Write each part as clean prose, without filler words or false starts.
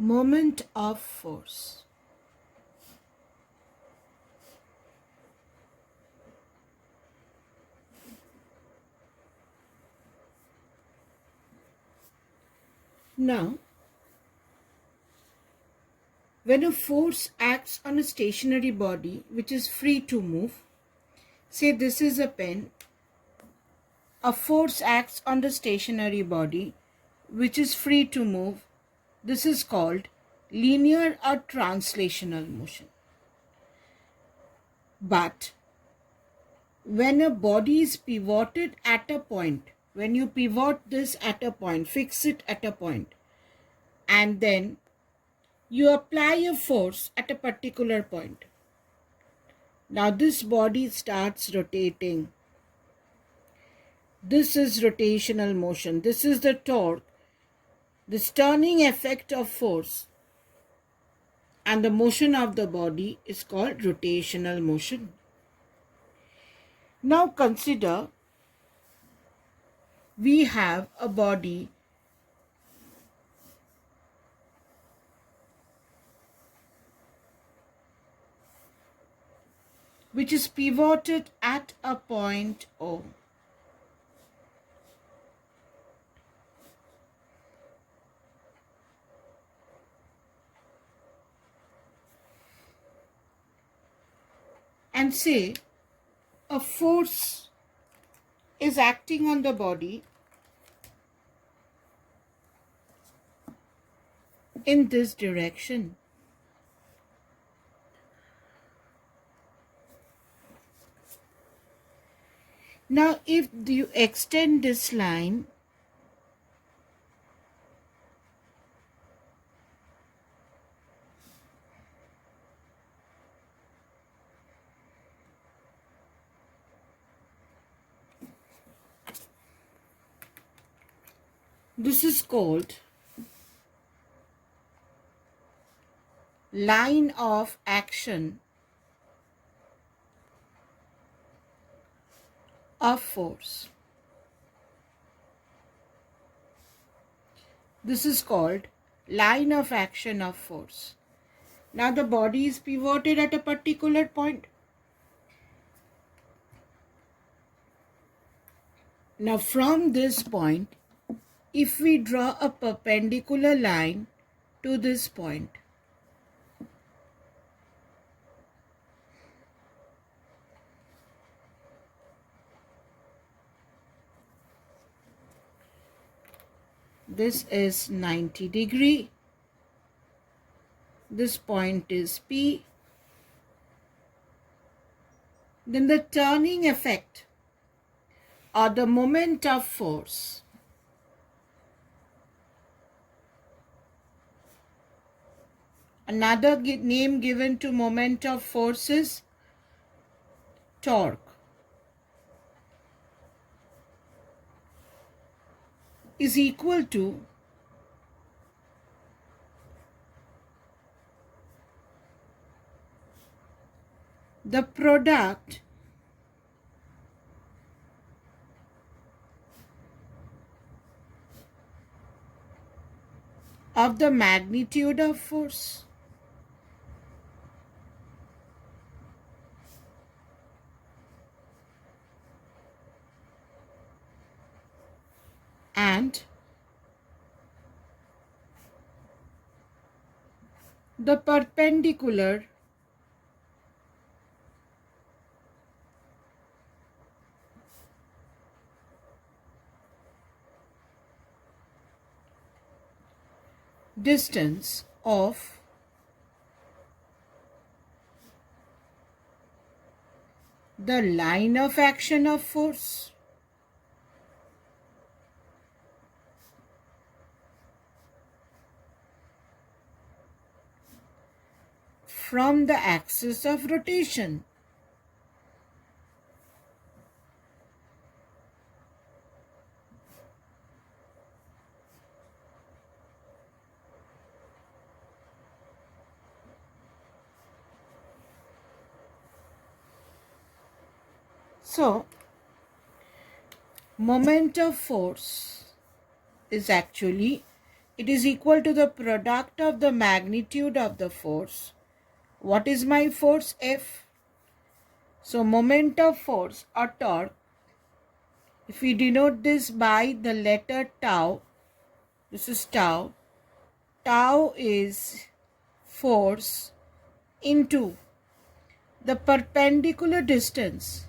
Moment of force. Now, when a force acts on a stationary body which is free to move, say this is a pen, a force acts on the stationary body which is free to move. This is called linear or translational motion. But when a body is pivoted at a point, when you pivot this at a point, fix it at a point, and then you apply a force at a particular point. Now this body starts rotating. This is rotational motion. This is the torque, this turning effect of force, and the motion of the body is called rotational motion. Now consider we have a body which is pivoted at a point O. And say a force is acting on the body in this direction. Now if you extend this line, this is called line of action of force. This is called line of action of force. Now the body is pivoted at a particular point. Now from this point, if we draw a perpendicular line to this point, this is 90 degree, this point is P, then the turning effect or the moment of force another name given to moment of force is torque, is equal to the product of the magnitude of force and the perpendicular distance of the line of action of force from the axis of rotation. So, moment of force is actually it is equal to the product of the magnitude of the force. What is my force? F. So moment of force or torque, if we denote this by the letter tau, this is tau. Tau is force into the perpendicular distance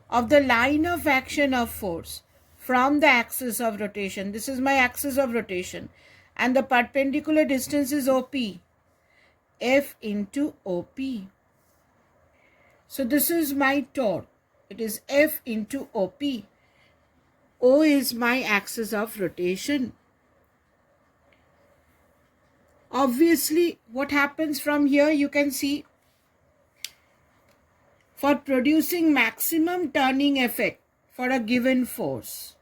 of the line of action of force from the axis of rotation. This is my axis of rotation. And the perpendicular distance is OP. F into OP. So this is my torque. It is F into OP. O is my axis of rotation. Obviously, what happens from here, you can see, for producing maximum turning effect for a given force,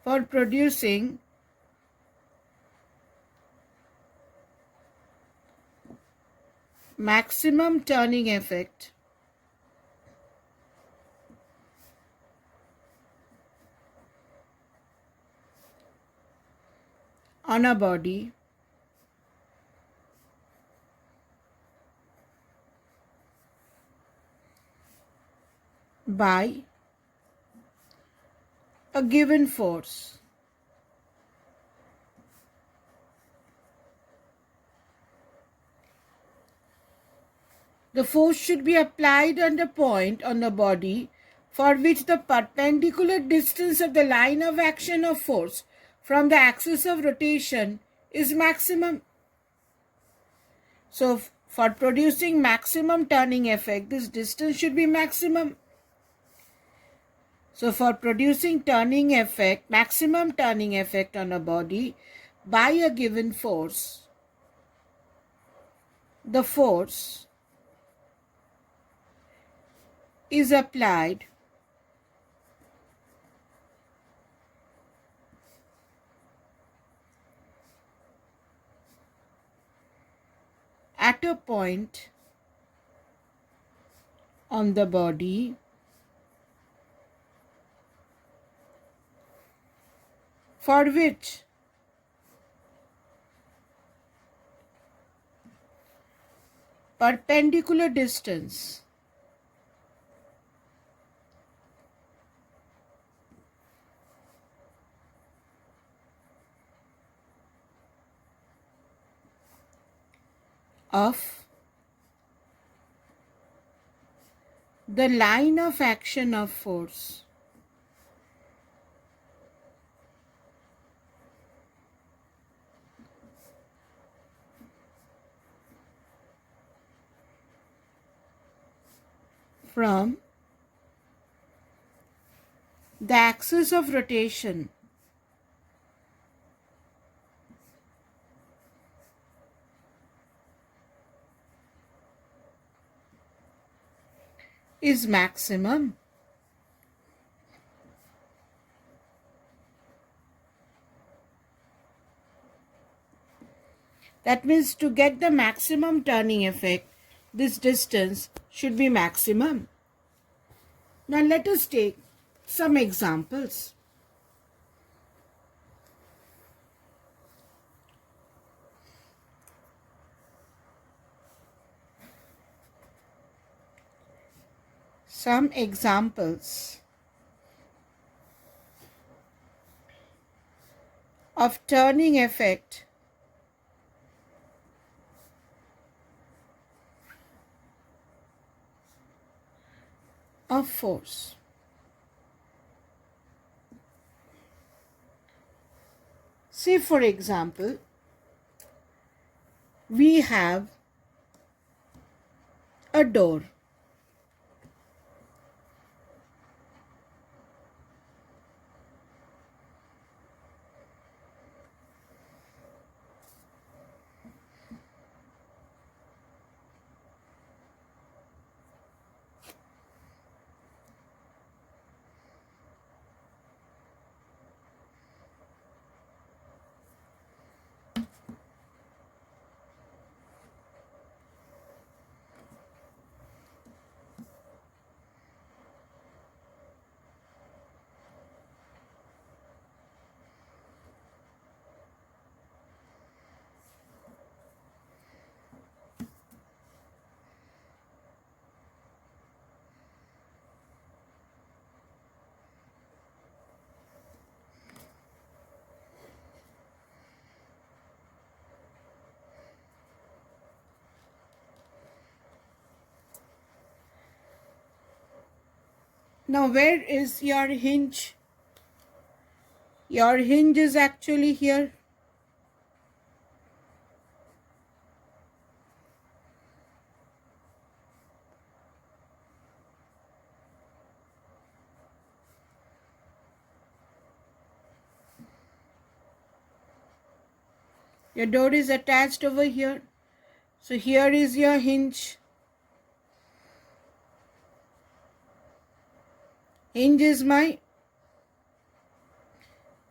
for producing maximum turning effect on a body, by a given force, the force should be applied on the point on the body for which the perpendicular distance of the line of action of force from the axis of rotation is maximum. So for producing maximum turning effect, this distance should be maximum. So for producing turning effect, maximum turning effect on a body by a given force, the force is applied at a point on the body for which perpendicular distance of the line of action of force from the axis of rotation is maximum. That means to get the maximum turning effect, this distance should be maximum. Now let us take some examples. Some examples of turning effect of force. Say for example, we have a door. Now where is your hinge? Your hinge is actually here. Your door is attached over here. So here is your hinge. Hinge is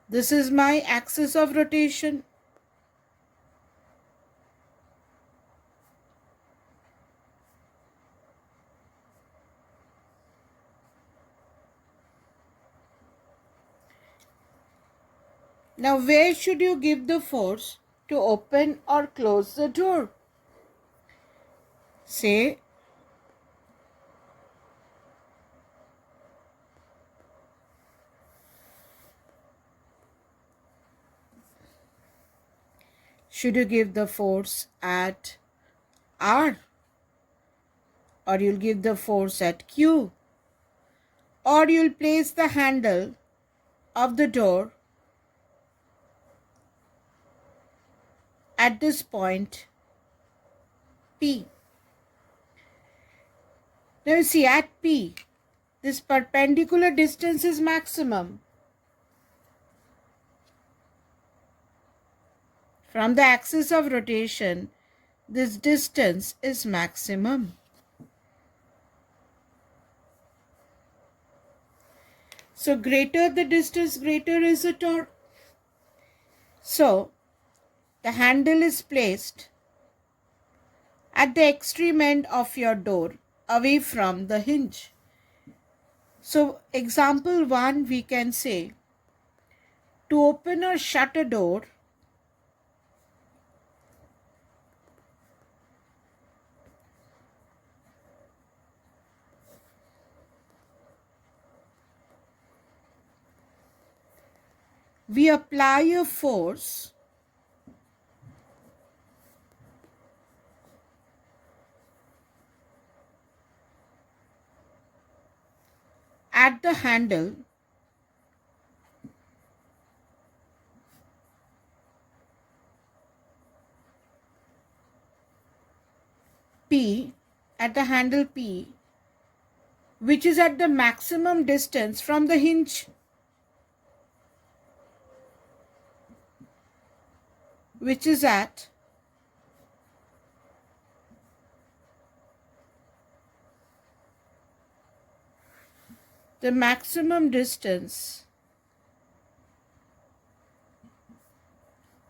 this is my axis of rotation. Now where should you give the force to open or close the door? Say, should you give the force at R, or you'll give the force at Q, or you'll place the handle of the door at this point P. Now you see, at P, this perpendicular distance is maximum. From the axis of rotation, this distance is maximum. So greater the distance, greater is the torque. So the handle is placed at the extreme end of your door, away from the hinge. So example 1, we can say, to open or shut a door, we apply a force at the handle P, which is at the maximum distance from the hinge. Which is at the maximum distance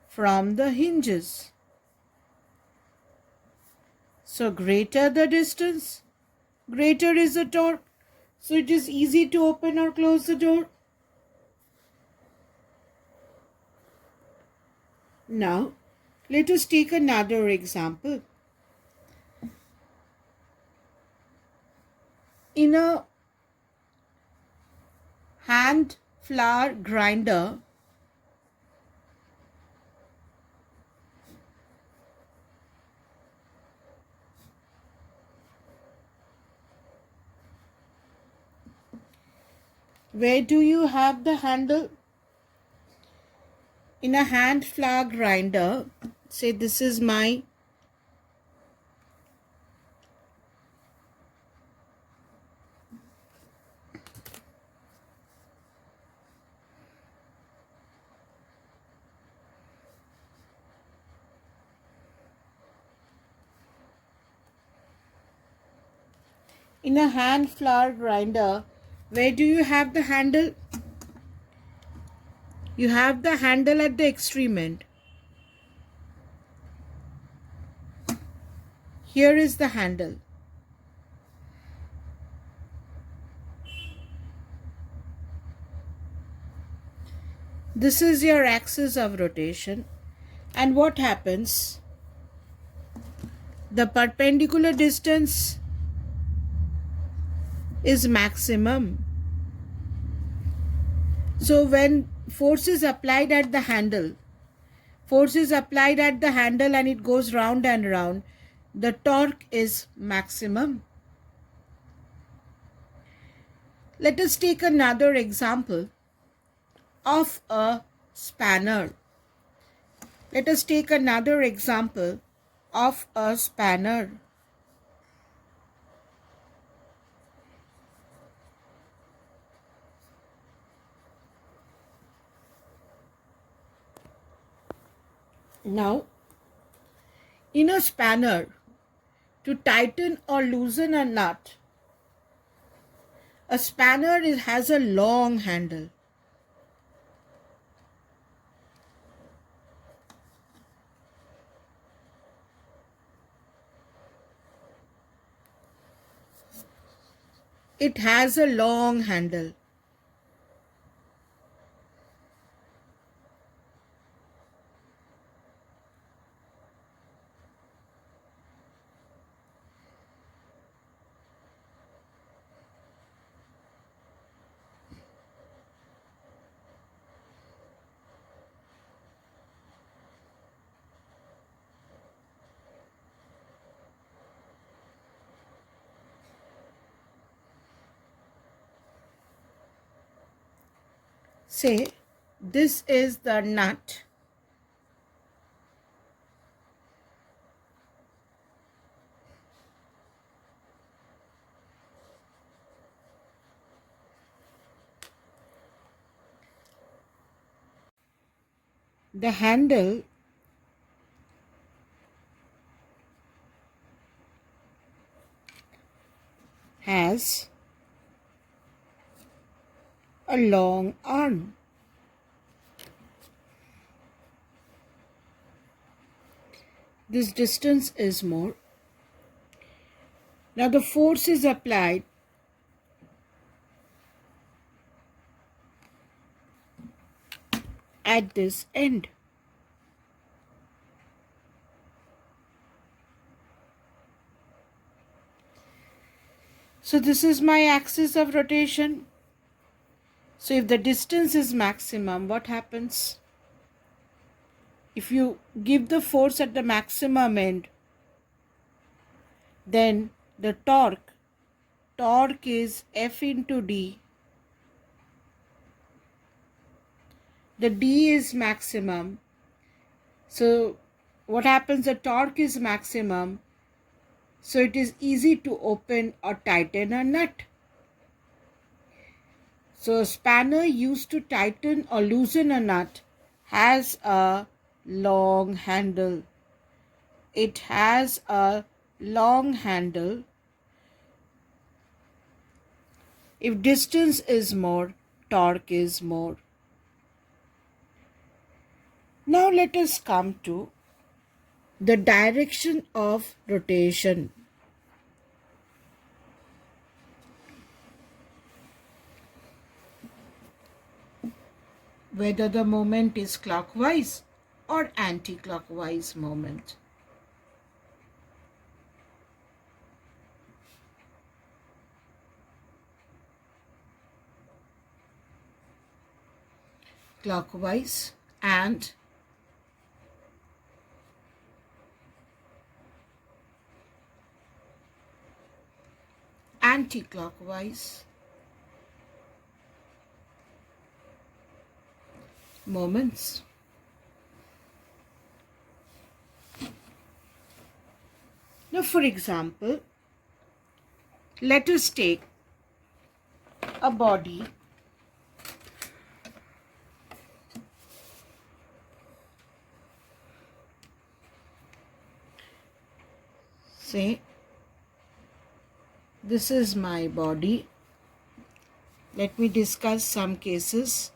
from the hinges. So greater the distance, greater is the torque. So it is easy to open or close the door. Now, let us take another example. In a hand flour grinder, where do you have the handle? In a hand flour grinder, say this is my in a hand flour grinder, where do you have the handle? You have the handle at the extreme end. Here is the handle. This is your axis of rotation. And what happens? The perpendicular distance is maximum. So when force is applied at the handle, and it goes round and round, the torque is maximum. Let us take another example of a spanner. Let us take another example of a spanner. Now, in a spanner, to tighten or loosen a nut, a spanner has a long handle. It has a long handle. Say, this is the nut. The handle has a long arm. This distance is more. Now the force is applied at this end. So this is my axis of rotation. So if the distance is maximum, what happens? If you give the force at the maximum end, then the torque is F into D. The D is maximum. So what happens? The torque is maximum. So it is easy to open or tighten a nut. So a spanner used to tighten or loosen a nut has a long handle. It has a long handle. If distance is more, torque is more. Now let us come to the direction of rotation. Whether the moment is clockwise or anti-clockwise moment. Clockwise and anti-clockwise moments. Now, for example, let us take a body say this is my body. Let me discuss some cases.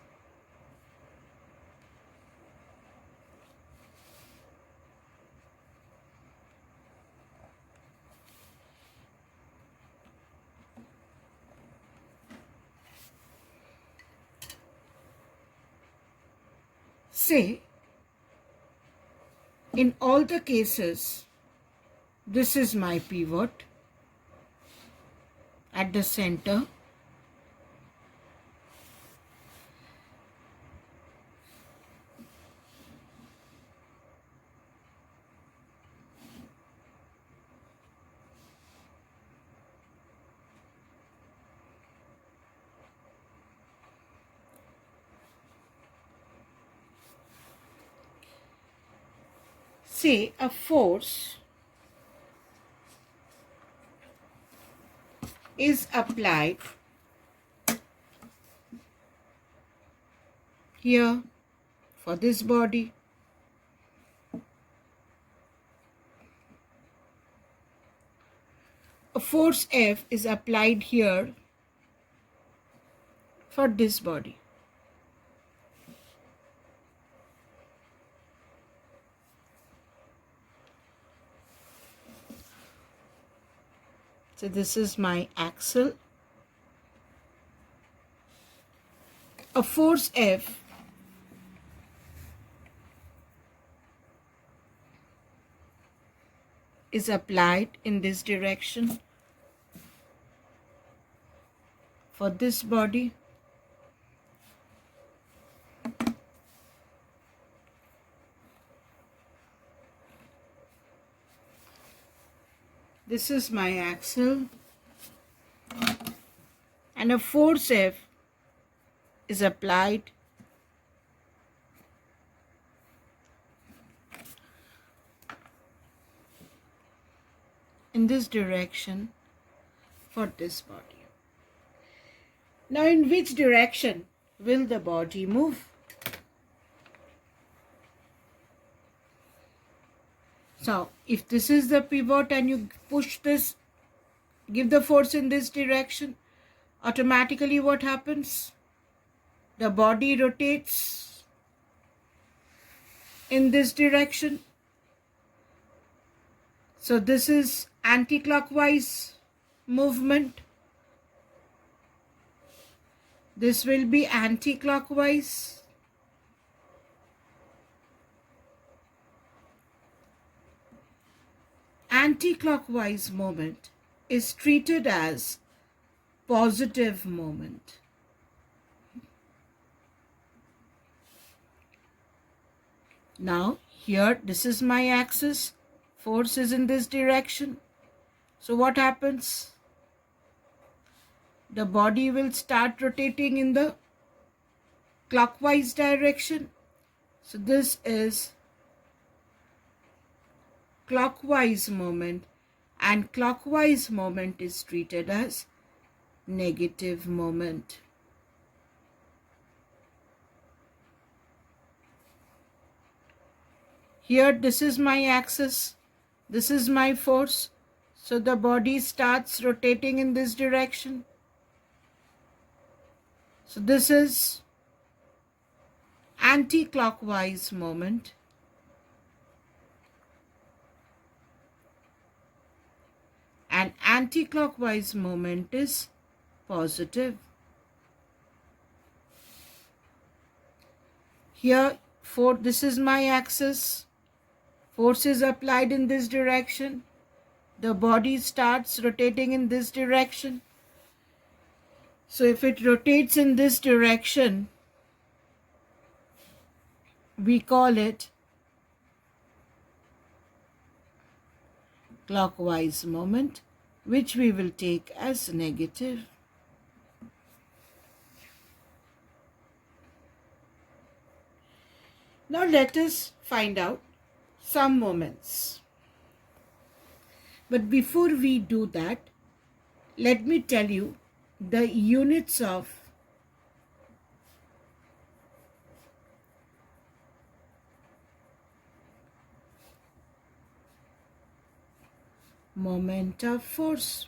Say, in all the cases, this is my pivot at the center. say a force is applied here for this body. A force F is applied here for this body. So this is my axle. A force F is applied in this direction for this body. This is my axle, and a force F is applied in this direction for this body. Now, in which direction will the body move? So, if this is the pivot and you push this, give the force in this direction, automatically what happens? The body rotates in this direction. So this is anti-clockwise movement. This will be anti-clockwise. Anti-clockwise movement is treated as positive movement. Now here, this is my axis, force is in this direction. So what happens? The body will start rotating in the clockwise direction. So this is clockwise moment, and clockwise moment is treated as negative moment. Here, this is my axis, this is my force, so the body starts rotating in this direction. So this is anti-clockwise moment. And anti-clockwise moment is positive. Here, this is my axis. Force is applied in this direction. The body starts rotating in this direction. So if it rotates in this direction, we call it clockwise moment, which we will take as negative. Now let us find out some moments. But before we do that, let me tell you the units of moment of force.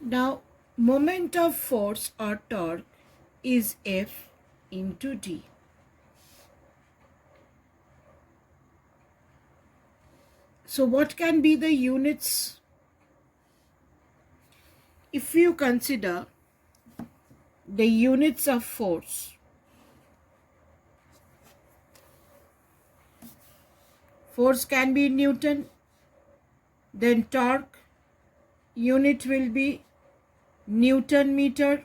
Now, moment of force or torque is F into D. So what can be the units? If you consider the units of force, force can be Newton, then torque unit will be Newton meter,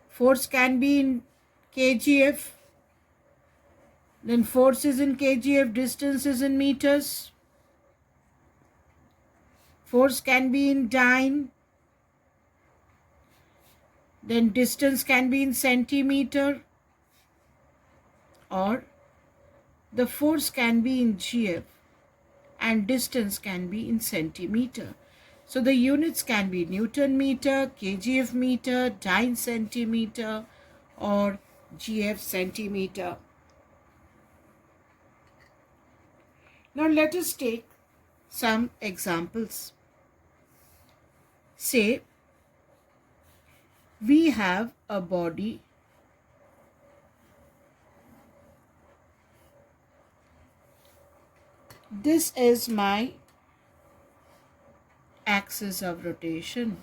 force can be in kgf, then force is in kgf, distance is in meters. Force can be in dyne, then distance can be in centimeter, or the force can be in GF and distance can be in centimeter. So the units can be Newton meter, kgf meter, dyne centimeter, or GF centimeter. Now let us take some examples. Say we have a body this is my axis of rotation.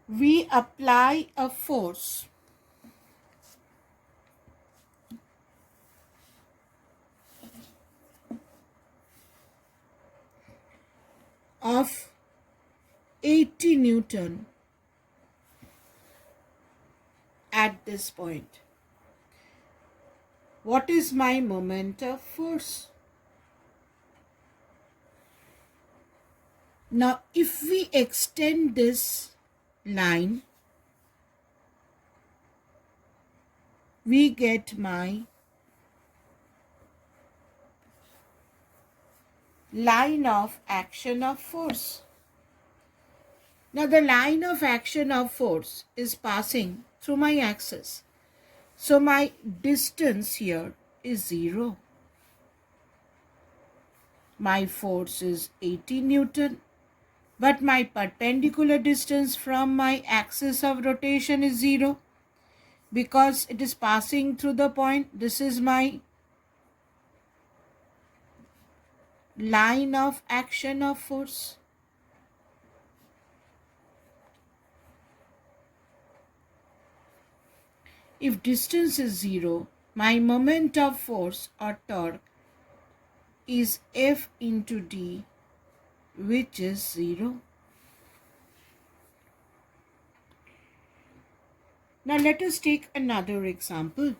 We apply a force of 80 Newton at this point. What is my moment of force? Now, if we extend this line, we get my line of action of force. Now, the line of action of force is passing through my axis. So, my distance here is 0. My force is 80 Newton. But my perpendicular distance from my axis of rotation is 0 because it is passing through the point. This is my line of action of force. If distance is 0, my moment of force or torque is F into D, which is 0. Now let us take another example.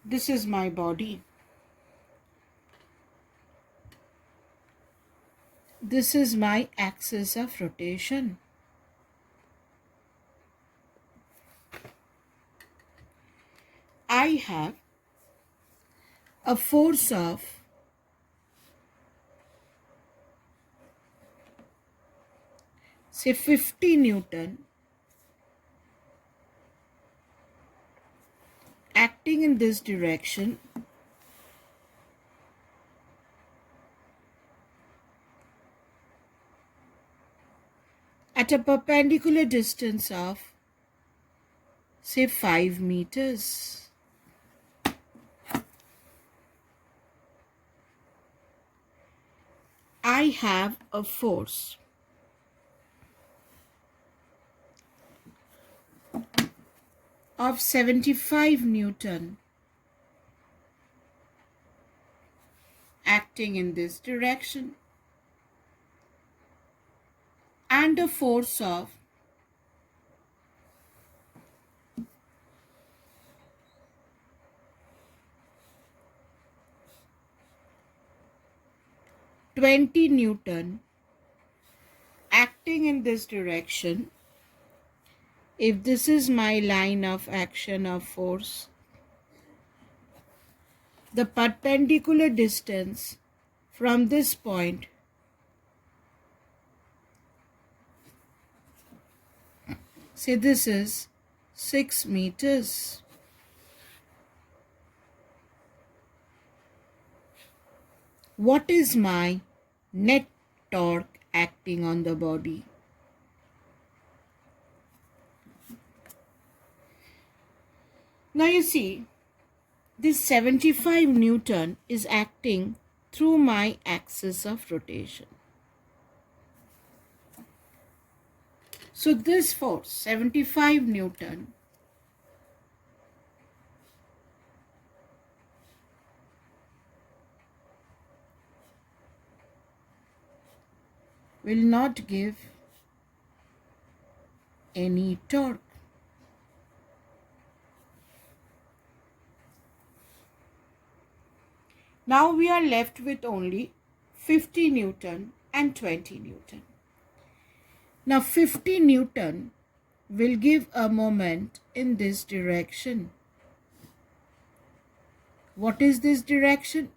This is my body. This is my axis of rotation. I have a force of say 50 Newton acting in this direction at a perpendicular distance of say 5 meters. I have a force of 75 Newton acting in this direction and a force of 20 Newton acting in this direction. If this is my line of action of force, the perpendicular distance from this point say this is 6 meters. What is my net torque acting on the body? Now you see, this 75 Newton is acting through my axis of rotation. So this force, 75 Newton, will not give any torque. Now we are left with only 50 Newton and 20 Newton. Now 50 Newton will give a moment in this direction. What is this direction?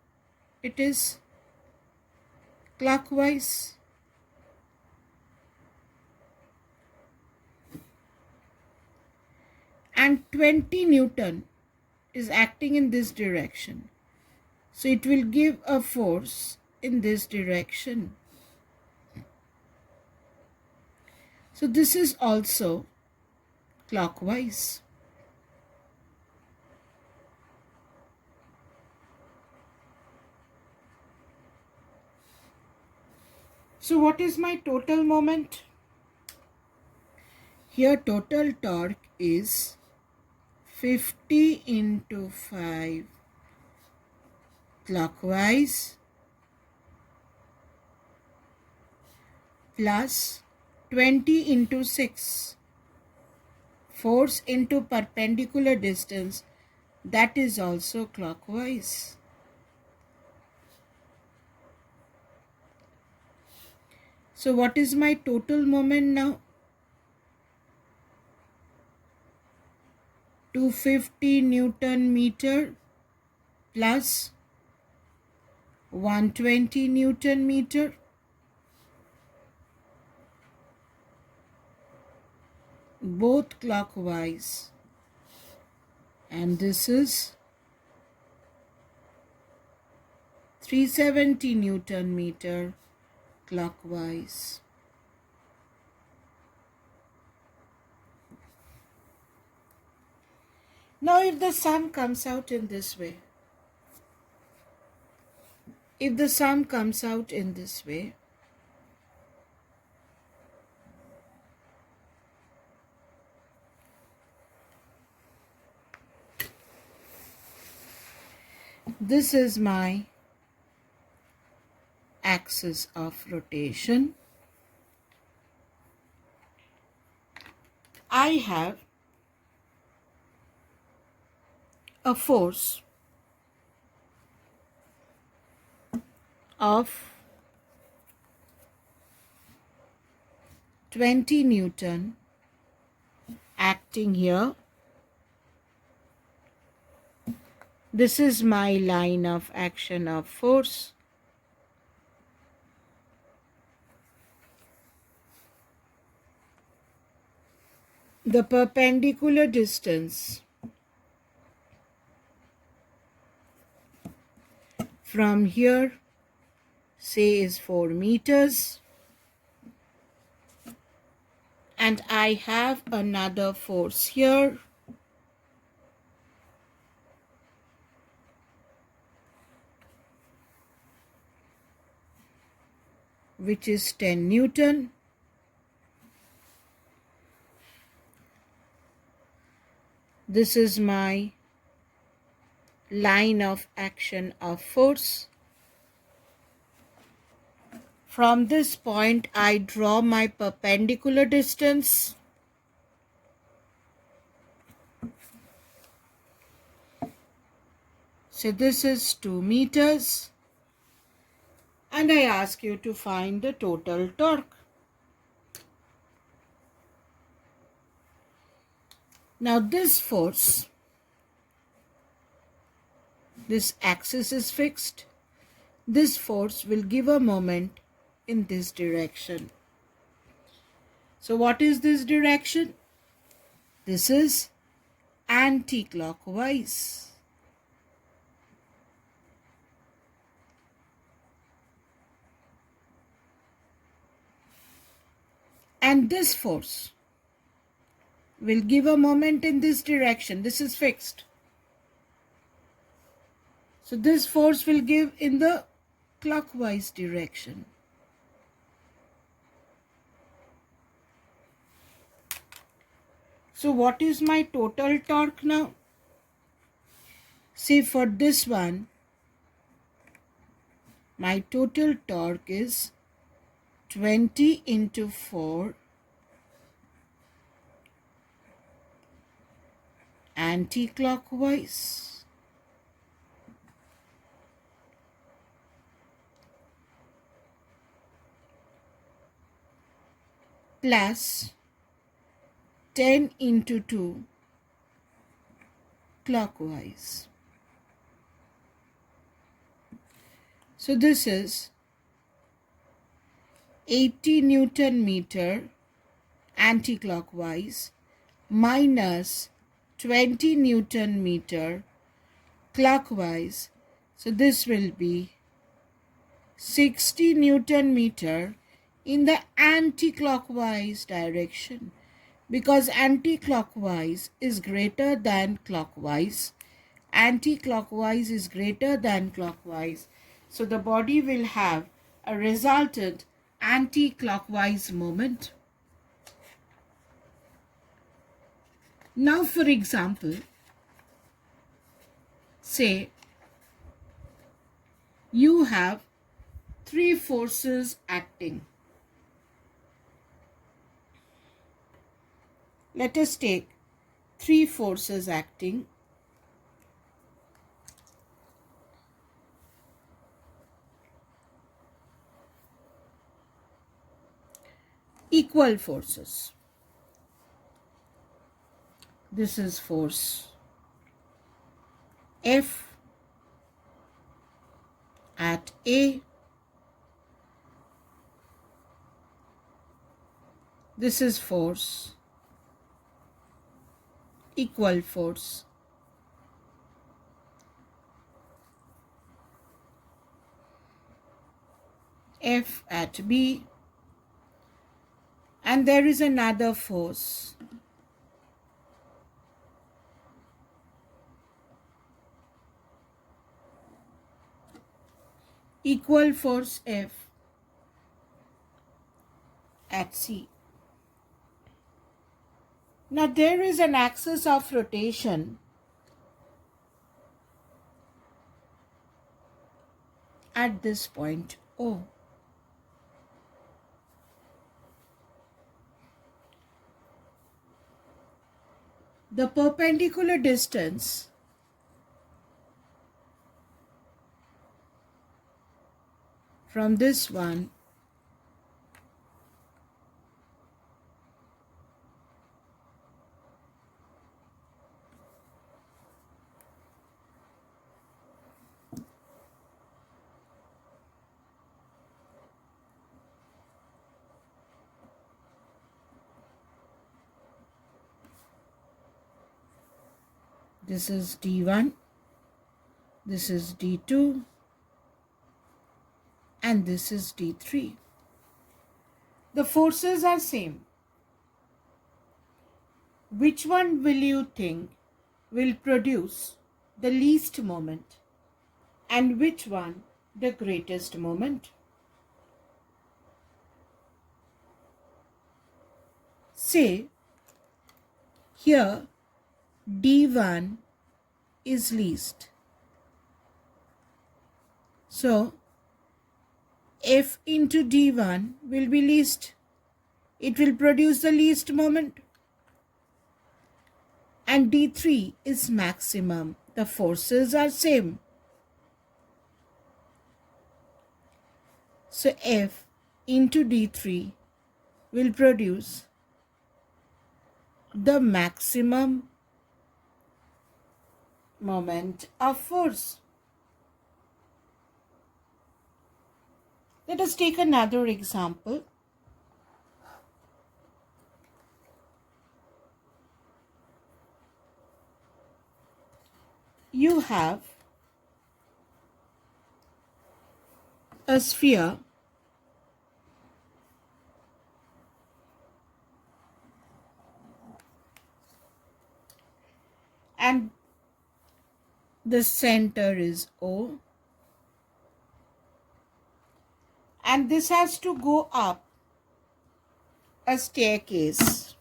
It is clockwise. And 20 Newton is acting in this direction. So it will give a force in this direction. So this is also clockwise. So what is my total moment? Here total torque is 50 into 5 clockwise plus 20 into 6 force into perpendicular distance, that is also clockwise. So what is my total moment now? 250 Newton meter plus 120 Newton meter. Both clockwise, and this is 370 Newton meter clockwise. Now if the sum comes out in this way, this is my axis of rotation. I have a force of 20 Newton acting here. This is my line of action of force. The perpendicular distance from here, say, is 4 meters. And I have another force here. Which is 10 Newton. This is my line of action of force. From this point, I draw my perpendicular distance. So this is 2 meters. And I ask you to find the total torque. Now this force, this axis is fixed. This force will give a moment in this direction. So what is this direction? This is anti-clockwise. And this force will give a moment in this direction. This is fixed. So this force will give in the clockwise direction. So what is my total torque now? See, for this one, my total torque is 20 into 4 anti-clockwise plus 10 into 2 clockwise. So this is 80 Newton meter anti-clockwise minus 20 Newton meter clockwise. So this will be 60 Newton meter in the anti-clockwise direction, because anti-clockwise is greater than clockwise. Anti-clockwise is greater than clockwise. So the body will have a resultant anti-clockwise moment. Now, for example, say you have three forces acting. Let us take three forces acting. Equal forces. This is force F at A. This is force, equal force F at B, and there is another force equal force F at C. Now there is an axis of rotation at this point O. The perpendicular distance from this one this is D1, this is D2, and this is D3. The forces are same. Which one will you think will produce the least moment, and which one the greatest moment? Say here D1 is least. So F into D1 will be least. It will produce the least moment. And D3 is maximum. The forces are same. So F into D3 will produce the maximum moment of force. Let us take another example. You have a sphere and the center is O, and this has to go up a staircase.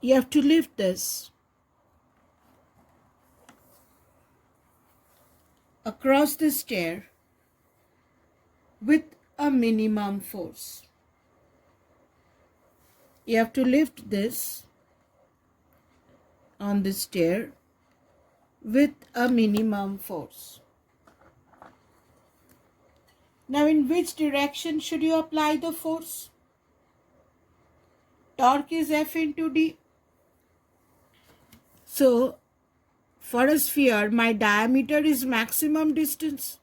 You have to lift this across the stair with a minimum force. You have to lift this on the stair with a minimum force. Now, in which direction should you apply the force? Torque is F into D. So, for a sphere, my diameter is maximum distance.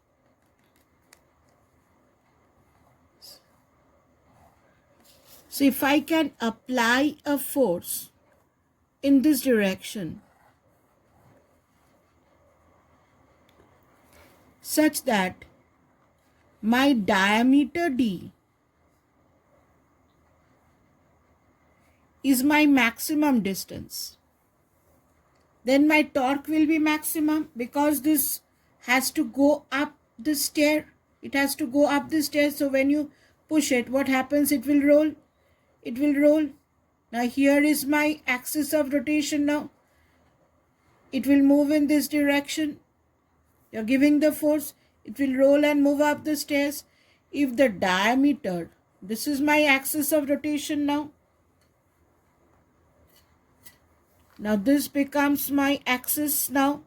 So, if I can apply a force in this direction such that my diameter D is my maximum distance, then my torque will be maximum, because this has to go up the stair. It has to go up the stair. So when you push it, what happens? It will roll. It will roll. Now here is my axis of rotation now. It will move in this direction. You're giving the force. It will roll and move up the stairs. If the diameter, this is my axis of rotation now. Now this becomes my axis now.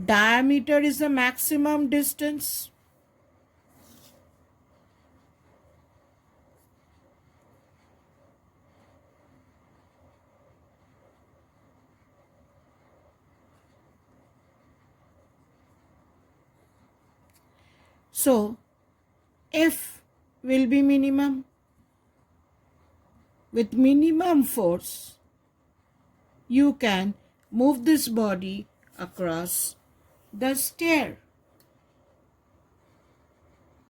Diameter is the maximum distance. So F will be minimum. With minimum force, you can move this body across the stair.